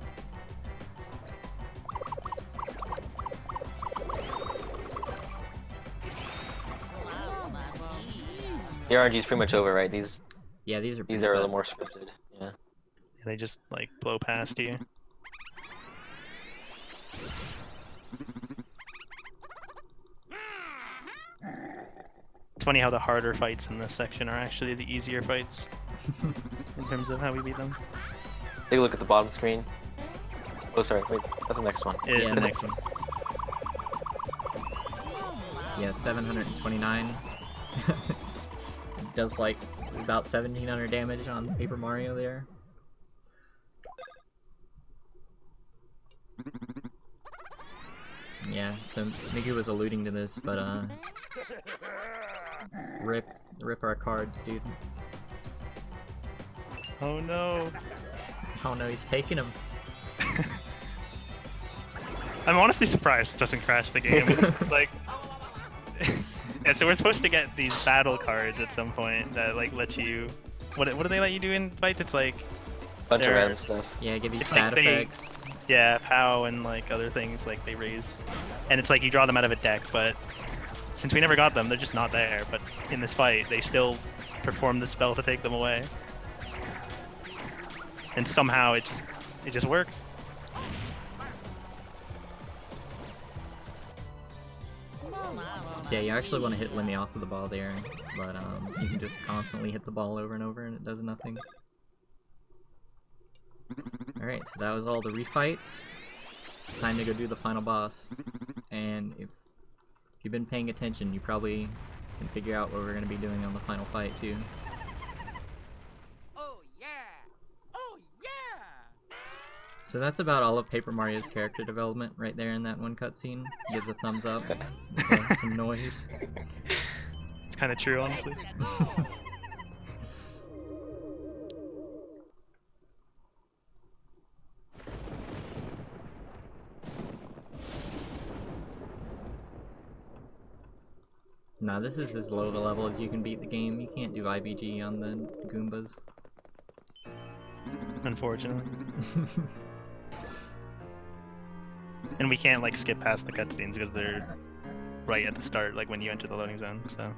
The RNG is pretty much over, right? These Yeah, these are a little more scripted. Yeah. They just like blow past you. It's funny how the harder fights in this section are actually the easier fights in terms of how we beat them. Take a look at the bottom screen. Oh, sorry. Wait, that's the next one. It is Yeah. the next one. Yeah, 729. Does like about 1700 damage on Paper Mario there. Yeah, so Miku was alluding to this, but rip our cards, dude. Oh no! Oh no, he's taking them. I'm honestly surprised it doesn't crash the game. Like, yeah, so we're supposed to get these battle cards at some point that like let you. What do they let you do in fights? It's like Bunch of they're- random stuff. Yeah, give you It's stat like they- effects. Yeah, POW and like other things like they raise, and it's like you draw them out of a deck. But since we never got them, they're just not there. But in this fight, they still perform the spell to take them away, and somehow it just works. So yeah, you actually want to hit Lemmy off of the ball there, but you can just constantly hit the ball over and over and it does nothing. Alright, so that was all the refights. Time to go do the final boss. And if you've been paying attention, you probably can figure out what we're going to be doing on the final fight too. Oh yeah! Oh yeah! So that's about all of Paper Mario's character development right there in that one cutscene. Gives a thumbs up, some noise. It's kind of true, honestly. Nah, this is as low of a level as you can beat the game. You can't do IBG on the Goombas. Unfortunately. And we can't like skip past the cutscenes because they're right at the start, like when you enter the loading zone. So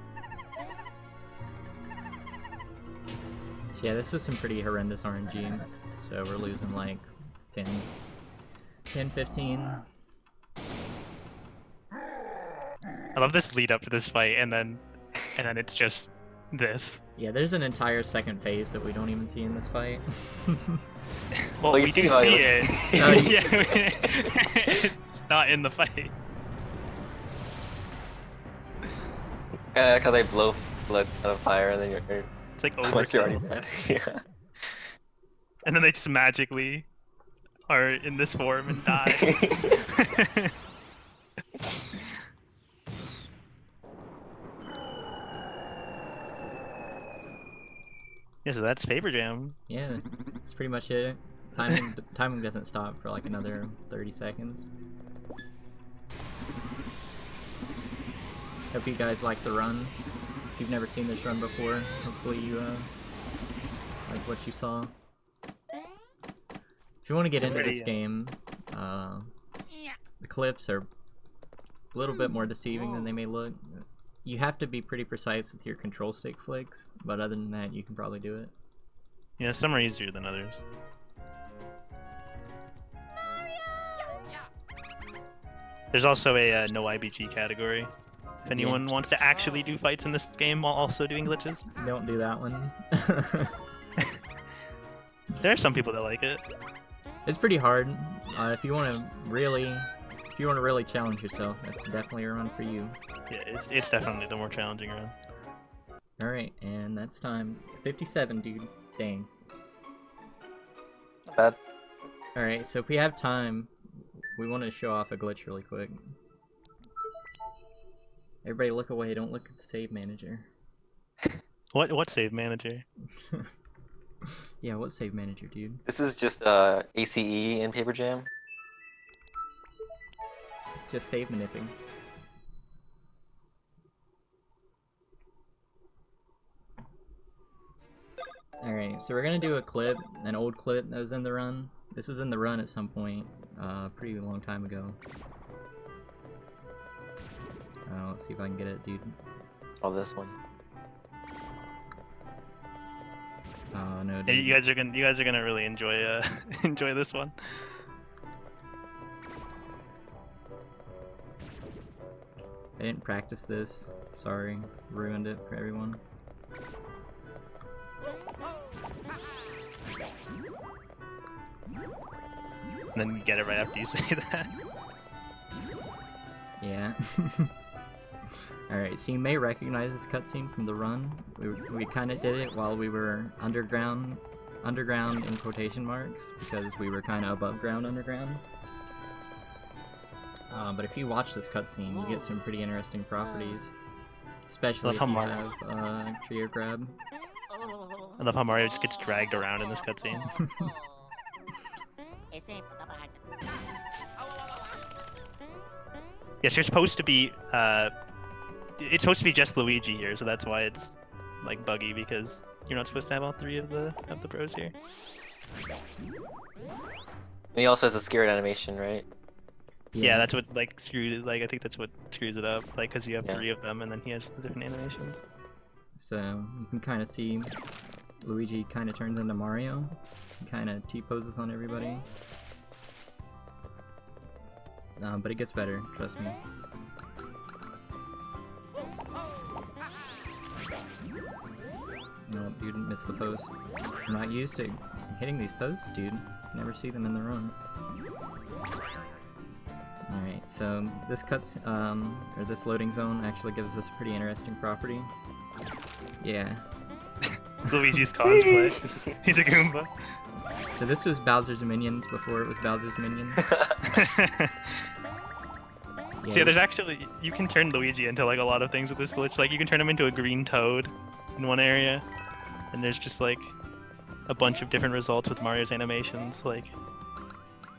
Yeah, this was some pretty horrendous RNG. So we're losing like 10, 15. I love this lead up to this fight, and then it's just this. Yeah, there's an entire second phase that we don't even see in this fight. Well, you we do how see you- it. Oh, you- Yeah, it's not in the fight. How they blow blood out of fire and then you're It's like like you're already overkill. dead. Yeah. And then they just magically are in this form and die. Yeah, so that's Paper Jam. Yeah, that's pretty much it. Timing doesn't stop for like another 30 seconds. Hope you guys like the run. If you've never seen this run before, hopefully you like what you saw. If you want to get It's into pretty, this game, the clips are a little bit more deceiving than they may look. You have to be pretty precise with your control stick flicks, but other than that, you can probably do it. Yeah, some are easier than others. There's also a no IBG category. If anyone wants to actually do fights in this game while also doing glitches. Don't do that one. There are some people that like it. It's pretty hard. If you want to really challenge yourself, that's definitely a run for you. Yeah, it's definitely the more challenging run. All right, and that's time. 57, dude. Dang. Not bad. All right, so if we have time, we want to show off a glitch really quick. Everybody, look away. Don't look at the save manager. What save manager? Yeah, what save manager, dude? This is just ACE in Paper Jam. Just save manipping. Alright, so we're gonna do a clip, an old clip that was in the run. This was in the run at some point, pretty long time ago. Let's see if I can get it, dude. Oh, this one. Oh no, Hey, dude. you guys are gonna really enjoy enjoy this one. I didn't practice this. Sorry, ruined it for everyone. And then you get it right after you say that. Yeah. Alright, so you may recognize this cutscene from the run. We kind of did it while we were underground in quotation marks, because we were kind of above ground underground. But if you watch this cutscene, you get some pretty interesting properties. Especially if you have trio grab. I love how Mario just gets dragged around in this cutscene. Yes, you're supposed to be. It's supposed to be just Luigi here, so that's why it's like buggy because you're not supposed to have all three of the bros here. And he also has a scared animation, right? Yeah, that's what like screwed it. Like I think that's what screws it up. Like because you have Yeah. 3 of them, and then he has the different animations. So you can kind of see Luigi kind of turns into Mario. He kind of T-poses on everybody. But it gets better, trust me. No, dude, missed the post. I'm not used to hitting these posts, dude. Never see them in the run. Alright, so this or this loading zone actually gives us a pretty interesting property. Yeah. It's Luigi's cosplay. He's a Goomba. So this was Bowser's Minions before it was Bowser's Minions. So yeah, there's actually you can turn Luigi into like a lot of things with this glitch. Like you can turn him into a green toad in one area, and there's just like a bunch of different results with Mario's animations. Like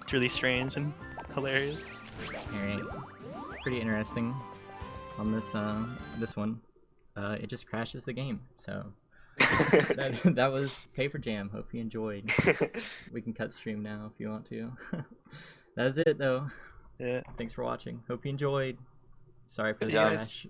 it's really strange and hilarious. Alright, pretty interesting on this one. It just crashes the game, so that was Paper Jam. Hope you enjoyed. We can cut stream now if you want to. That was it though. Yeah. Thanks for watching. Hope you enjoyed. Sorry for the Good job. crash.